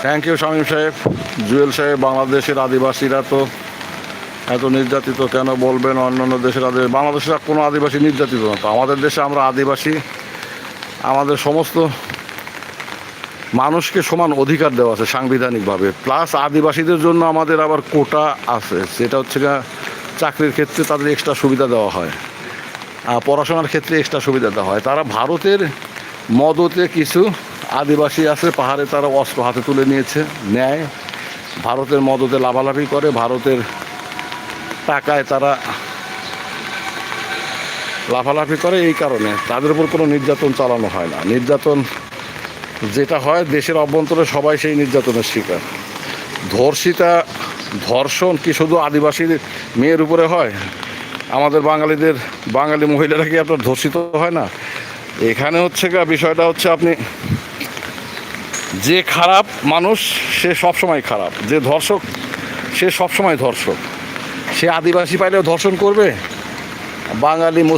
Thank you Shamim সাহেব। জুয়েল সাহেব, বাংলাদেশের আদিবাসীরা তো এত নির্যাতিত কেন বলবেন? অন্যান্য দেশের বাংলাদেশের কোনো আদিবাসী নির্যাতিত না তো। আমাদের দেশে আমরা আদিবাসী, আমাদের সমস্ত মানুষকে সমান অধিকার দেওয়া আছে সাংবিধানিকভাবে। প্লাস আদিবাসীদের জন্য আমাদের আবার কোটা আছে, সেটা হচ্ছে চাকরির ক্ষেত্রে তাদের এক্সট্রা সুবিধা দেওয়া হয়, পড়াশোনার ক্ষেত্রে এক্সট্রা সুবিধা দেওয়া হয়। তারা ভারতের মদতে কিছু আদিবাসী আছে পাহাড়ে, তারা অস্ত্র হাতে তুলে নেয়, ভারতের মদতে লাভালাভি করে, ভারতের টাকায় তারা লাফালাফি করে। এই কারণে তাদের উপর কোনো নির্যাতন চালানো হয় না। নির্যাতন যেটা হয় দেশের অভ্যন্তরে সবাই সেই নির্যাতনের শিকার। ধর্ষণ কি শুধু আদিবাসী মেয়ের উপরে হয়? আমাদের বাঙালি মহিলারা কি আপনার ধর্ষিত হয় না? এখানে হচ্ছে বিষয়টা হচ্ছে, আপনি যে খারাপ মানুষ সে সবসময় খারাপ, যে ধর্ষক সে সবসময় ধর্ষক। সে আদিবাসী পাইলেও ধর্ষণ করবে, বাঙালি মুসলিম